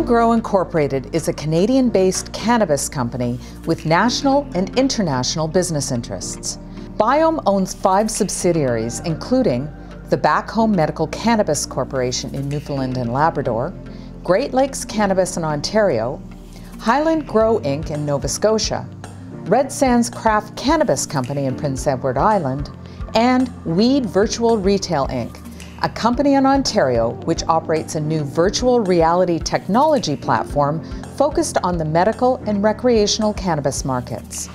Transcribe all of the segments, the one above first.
Grow Inc. is a Canadian-based cannabis company with national and international business interests. Biome owns 5 subsidiaries, including the Back Home Medical Cannabis Corporation in Newfoundland and Labrador, Great Lakes Cannabis in Ontario, Highland Grow Inc. in Nova Scotia, Red Sands Craft Cannabis Company in Prince Edward Island, and Weed Virtual Retail Inc., a company in Ontario which operates a new virtual reality technology platform focused on the medical and recreational cannabis markets.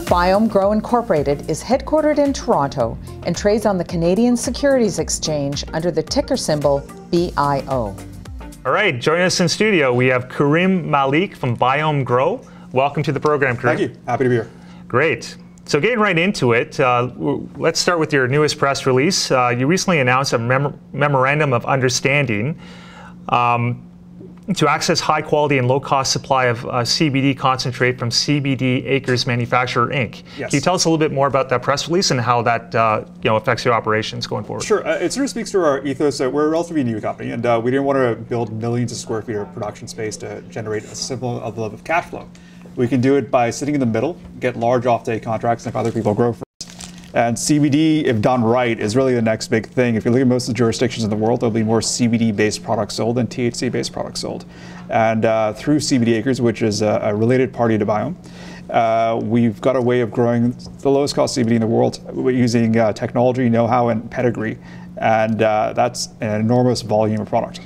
Biome Grow Inc. is headquartered in Toronto and trades on the Canadian Securities Exchange under the ticker symbol BIO. All right, joining us in studio, we have Khurram Malik from Biome Grow. Welcome to the program, Khurram. Thank you. Happy to be here. Great. So getting right into it, let's start with your newest press release. You recently announced a memorandum of understanding to access high quality and low cost supply of CBD concentrate from CBD Acres Manufacturer Inc. Yes. Can you tell us a little bit more about that press release and how that affects your operations going forward? Sure. It sort of speaks to our ethos that we're a relatively new company, and we didn't want to build millions of square feet of production space to generate a simple level of cash flow. We can do it by sitting in the middle, get large offtake contracts, and if other people grow first. And CBD, if done right, is really the next big thing. If you look at most of the jurisdictions in the world, there'll be more CBD-based products sold than THC-based products sold. And through CBD Acres, which is a related party to Biome, we've got a way of growing the lowest cost CBD in the world using technology, know-how, and pedigree. And that's an enormous volume of product.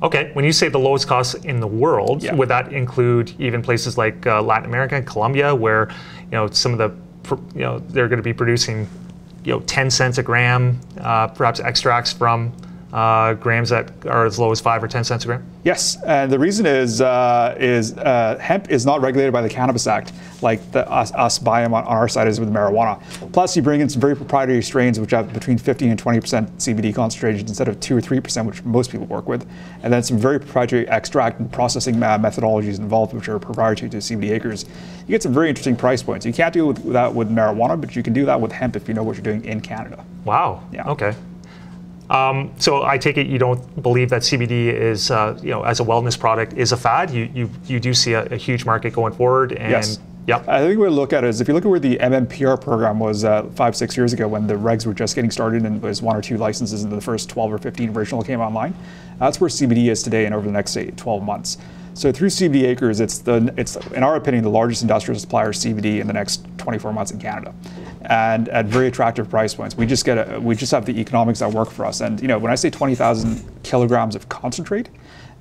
Okay, when you say the lowest cost in the world, Yeah. would that include even places like Latin America and Colombia, where some of the they're going to be producing 10 cents a gram, perhaps extracts from grams that are as low as 5 or 10 cents a gram? Yes, and the reason is hemp is not regulated by the Cannabis Act like us Biome on our side is with marijuana. Plus, you bring in some very proprietary strains which have between 15 and 20% CBD concentration instead of 2 or 3%, which most people work with, and then some very proprietary extract and processing methodologies involved, which are proprietary to CBD Acres. You get some very interesting price points. You can't do that with marijuana, but you can do that with hemp if you know what you're doing in Canada. Wow. Yeah. Okay. So I take it you don't believe that CBD is, as a wellness product, is a fad. You do see a huge market going forward. And yes. Yep. I think we look at it is if you look at where the MMPR program was 5-6 years ago when the regs were just getting started and was 1 or 2 licenses into the first 12 or 15 original came online. That's where CBD is today and over the next, say, 12 months. So through CBD Acres, it's in our opinion the largest industrial supplier of CBD in the next 24 months in Canada, and at very attractive price points. We just have the economics that work for us. And when I say 20,000 kilograms of concentrate,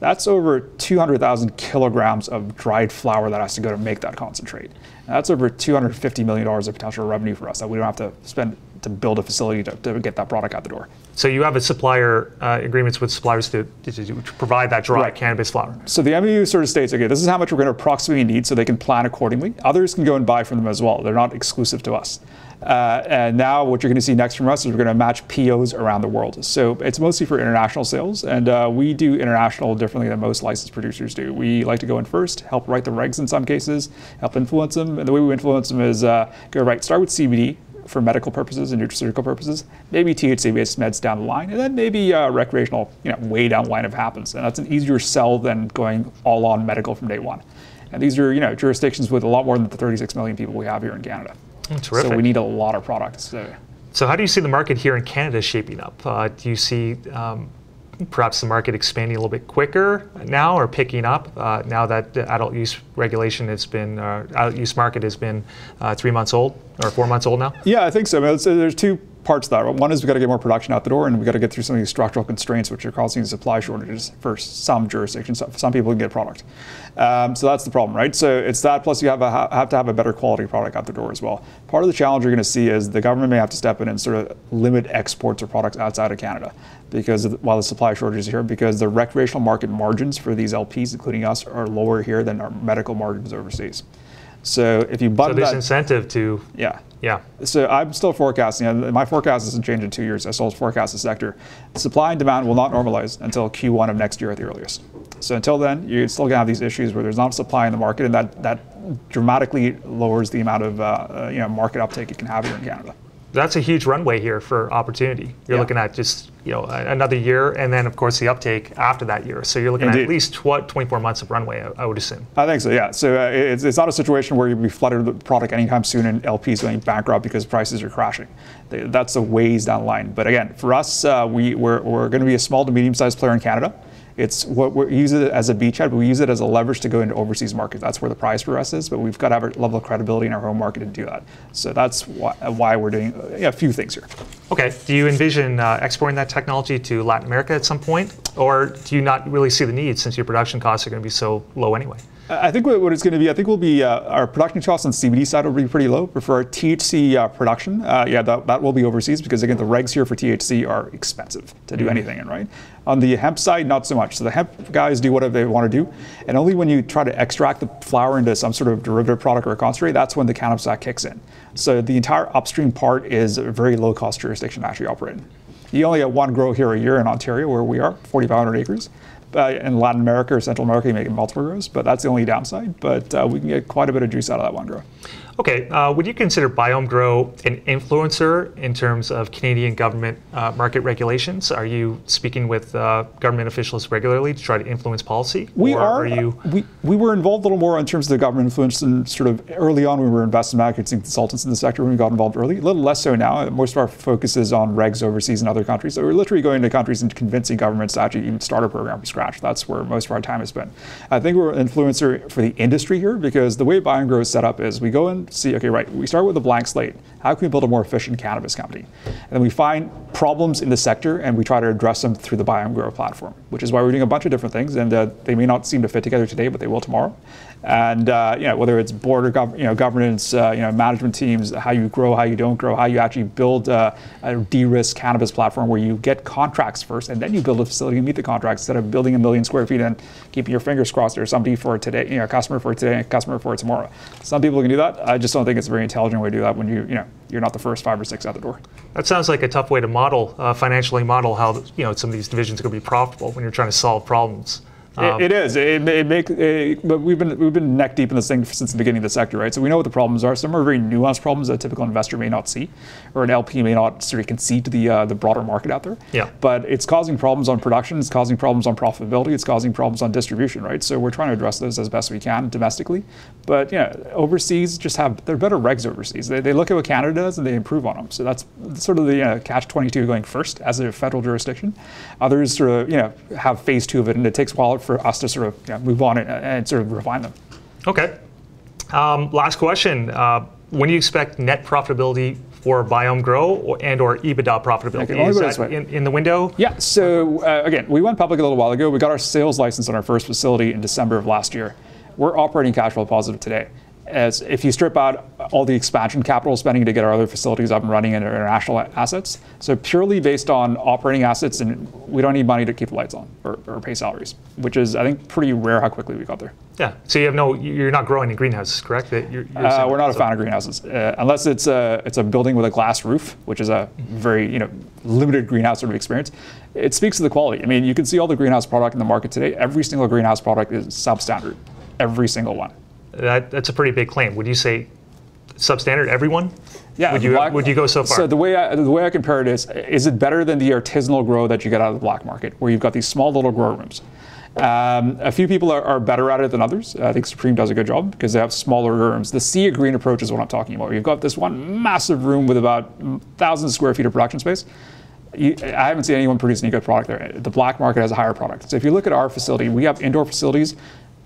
that's over 200,000 kilograms of dried flower that has to go to make that concentrate. And that's over $250 million of potential revenue for us that we don't have to spend to build a facility to get that product out the door. So you have a supplier agreements with suppliers to provide that dry cannabis flower. So the MOU sort of states, okay, this is how much we're going to approximately need so they can plan accordingly. Others can go and buy from them as well. They're not exclusive to us. And now what you're going to see next from us is we're going to match POs around the world. So it's mostly for international sales, and we do international differently than most licensed producers do. We like to go in first, help write the regs in some cases, help influence them. And the way we influence them is start with CBD for medical purposes and nutraceutical purposes, maybe THC-based meds down the line, and then maybe recreational, way down the line if it happens. And that's an easier sell than going all on medical from day one. And these are, jurisdictions with a lot more than the 36 million people we have here in Canada. Terrific. So we need a lot of products. So how do you see the market here in Canada shaping up? Do you see perhaps the market expanding a little bit quicker now or picking up now that the adult use regulation has been, adult use market has been 3 months old or 4 months old now? Yeah, I think so. There's 2 parts to that. One is we've got to get more production out the door, and we've got to get through some of these structural constraints which are causing supply shortages for some jurisdictions. Some people can get product. So that's the problem, right? So it's that, plus you have to have a better quality product out the door as well. Part of the challenge you're going to see is the government may have to step in and sort of limit exports of products outside of Canada while the supply shortage is here, because the recreational market margins for these LPs, including us, are lower here than our medical margins overseas. So if you button there's incentive to... Yeah. So I'm still forecasting, my forecast hasn't changed in 2 years. I still forecast the sector. Supply and demand will not normalize until Q1 of next year at the earliest. So until then, you're still gonna have these issues where there's not supply in the market, and that dramatically lowers the amount of market uptake you can have here in Canada. That's a huge runway here for opportunity. You're looking at just another year, and then of course the uptake after that year. So you're looking at least 24 months of runway, I would assume. I think so, yeah. So it's not a situation where you'll be flooded with the product anytime soon and LPs going bankrupt because prices are crashing. That's a ways down the line. But again, for us, we're going to be a small to medium-sized player in Canada. It's what we use it as a beachhead, but we use it as a leverage to go into overseas markets. That's where the prize for us is, but we've got to have a level of credibility in our home market to do that. So that's why we're doing a few things here. Okay. Do you envision exporting that technology to Latin America at some point, or do you not really see the need since your production costs are going to be so low anyway? I think what it's going to be, I think will be our production costs on the CBD side will be pretty low. But for our THC production, that will be overseas because again, the regs here for THC are expensive to do anything in, right? On the hemp side, not so much. So the hemp guys do whatever they want to do, and only when you try to extract the flower into some sort of derivative product or a concentrate, that's when the Cannabis Act kicks in. So the entire upstream part is a very low cost jurisdiction to actually operate in. You only have one grow here a year in Ontario, where we are, 4,500 acres. In Latin America or Central America, you make multiple grows, but that's the only downside. But we can get quite a bit of juice out of that one grow. Okay, would you consider Biome Grow an influencer in terms of Canadian government market regulations? Are you speaking with government officials regularly to try to influence policy? We were involved a little more in terms of the government influence, and sort of early on we were investment bankers and consultants in the sector when we got involved early. A little less so now. Most of our focus is on regs overseas in other countries. So we're literally going to countries and convincing governments to actually even start a program from scratch. That's where most of our time has been. I think we're an influencer for the industry here because the way Biome Grow is set up is we go and see, okay, right, we start with a blank slate. How can we build a more efficient cannabis company? And then we find problems in the sector and we try to address them through the Biome Grow platform, which is why we're doing a bunch of different things, and they may not seem to fit together today, but they will tomorrow. And whether it's board or governance, management teams, how you grow, how you don't grow, how you actually build a de-risk cannabis platform where you get contracts first and then you build a facility and meet the contracts instead of building 1 million square feet and keeping your fingers crossed there's somebody for today, a customer for today and a customer for tomorrow. Some people can do that. I just don't think it's a very intelligent way to do that when you're not the first 5 or 6 out the door. That sounds like a tough way to model, financially model how some of these divisions are going to be profitable when you're trying to solve problems. It is. But we've been neck deep in this thing since the beginning of the sector, right? So we know what the problems are. Some are very nuanced problems that a typical investor may not see, or an LP may not sort of concede to the broader market out there. Yeah. But it's causing problems on production. It's causing problems on profitability. It's causing problems on distribution, right? So we're trying to address those as best we can domestically. But overseas they're better regs overseas. They look at what Canada does and they improve on them. So that's sort of the catch-22 going first as a federal jurisdiction. Others sort of have phase 2 of it, and it takes a while for us to sort of move on and sort of refine them. Okay. Last question. When do you expect net profitability for Biome Grow and or EBITDA profitability? Okay, is that in the window? Yeah. So again, we went public a little while ago. We got our sales license on our first facility in December of last year. We're operating cash flow positive today. As if you strip out all the expansion capital spending to get our other facilities up and running and our international assets, so purely based on operating assets, and we don't need money to keep the lights on or pay salaries, which is, I think, pretty rare how quickly we got there. Yeah. So you're not growing in greenhouses, correct? We're not a fan of greenhouses, unless it's a building with a glass roof, which is a very limited greenhouse sort of experience. It speaks to the quality. I mean, you can see all the greenhouse product in the market today. Every single greenhouse product is substandard, every single one. That's a pretty big claim. Would you say substandard everyone? Yeah. Would you go so far? So the way I compare it is it better than the artisanal grow that you get out of the black market, where you've got these small little grow rooms? A few people are better at it than others. I think Supreme does a good job because they have smaller rooms. The sea of green approach is what I'm talking about. You've got this one massive room with about thousands of square feet of production space. I haven't seen anyone produce any good product there. The black market has a higher product. So if you look at our facility, we have indoor facilities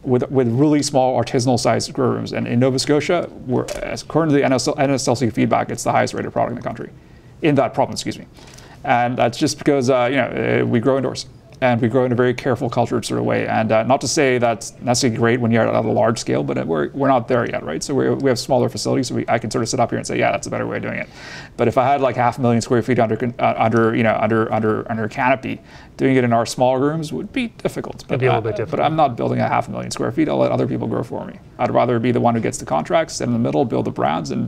with really small artisanal sized grow rooms. And in Nova Scotia, according to the NSLC feedback, it's the highest rated product in the country, in that province, excuse me. And that's just because we grow indoors. And we grow in a very careful, cultured sort of way. And not to say that's necessarily great when you're at a large scale, but we're not there yet, right? So we have smaller facilities, so I can sort of sit up here and say, yeah, that's a better way of doing it. But if I had like 500,000 square feet under canopy, doing it in our small rooms would be difficult. It'd be a little bit difficult. But I'm not building 500,000 square feet. I'll let other people grow for me. I'd rather be the one who gets the contracts, sit in the middle, build the brands, and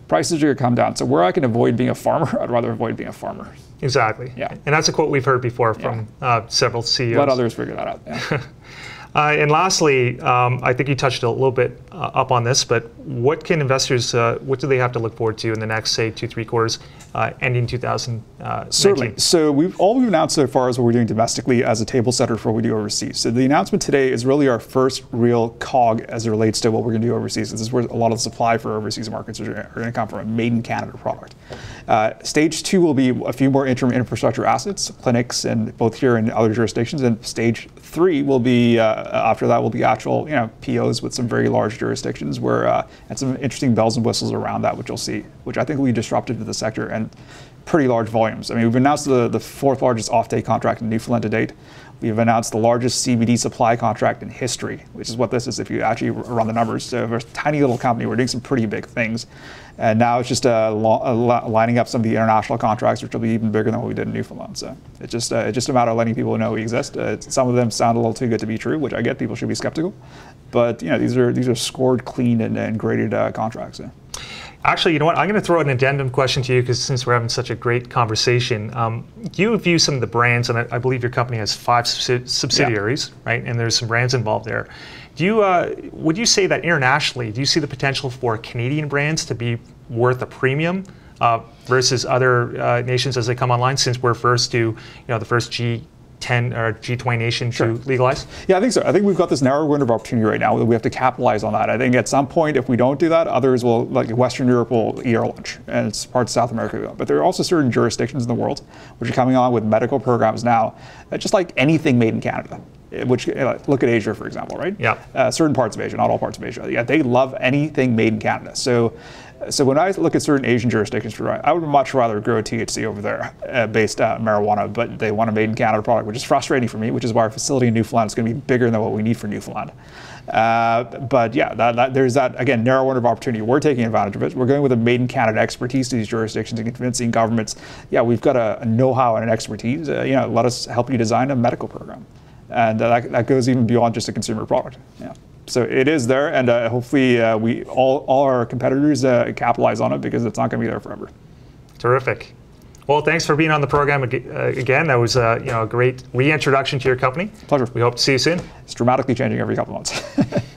prices are going to come down. So where I can avoid being a farmer, I'd rather avoid being a farmer. Exactly. Yeah. And that's a quote we've heard before from several CEOs. Let others figure that out. And lastly, I think you touched a little bit up on this, but what can investors, what do they have to look forward to in the next, say, 2-3 quarters, ending 2019? Certainly. So all we've announced so far is what we're doing domestically as a table setter for what we do overseas. So the announcement today is really our first real cog as it relates to what we're going to do overseas. This is where a lot of the supply for overseas markets are going to come from, a made in Canada product. Stage 2 will be a few more interim infrastructure assets, clinics, and both here and other jurisdictions. And stage 3 will be, after that, will be actual POs with some very large jurisdictions where, and some interesting bells and whistles around that, which you'll see, which I think will be disruptive to the sector and pretty large volumes. I mean, we've announced the 4th largest offtake contract in Newfoundland to date. We've announced the largest CBD supply contract in history, which is what this is if you actually run the numbers. So we're a tiny little company. We're doing some pretty big things. And now it's just lining up some of the international contracts, which will be even bigger than what we did in Newfoundland. So it's just a matter of letting people know we exist. Some of them sound a little too good to be true, which I get. People should be skeptical. But these are scored, clean, and graded contracts. So. Actually, you know what? I'm going to throw an addendum question to you because since we're having such a great conversation, you view some of the brands, and I believe your company has 5 subsidiaries, right? And there's some brands involved there. Do you would you say that internationally, do you see the potential for Canadian brands to be worth a premium versus other nations as they come online? Since we're first to, the first G10 or G20 nation to legalize? Yeah, I think so. I think we've got this narrow window of opportunity right now that we have to capitalize on that. I think at some point, if we don't do that, others will, like Western Europe, will eat our lunch, and it's parts of South America. But there are also certain jurisdictions in the world which are coming on with medical programs now, just like anything made in Canada. Which, look at Asia, for example, right? Yeah. Certain parts of Asia, not all parts of Asia. Yeah, they love anything made in Canada. So when I look at certain Asian jurisdictions, I would much rather grow THC over there based marijuana, but they want a made in Canada product, which is frustrating for me, which is why our facility in Newfoundland is going to be bigger than what we need for Newfoundland. But yeah, there's that, again, narrow window of opportunity. We're taking advantage of it. We're going with a made in Canada expertise to these jurisdictions and convincing governments, yeah, we've got a know-how and an expertise. Let us help you design a medical program. And that goes even beyond just a consumer product. Yeah. So it is there, and hopefully we all our competitors capitalize on it because it's not going to be there forever. Terrific. Well, thanks for being on the program again. That was a great reintroduction to your company. Pleasure. We hope to see you soon. It's dramatically changing every couple of months.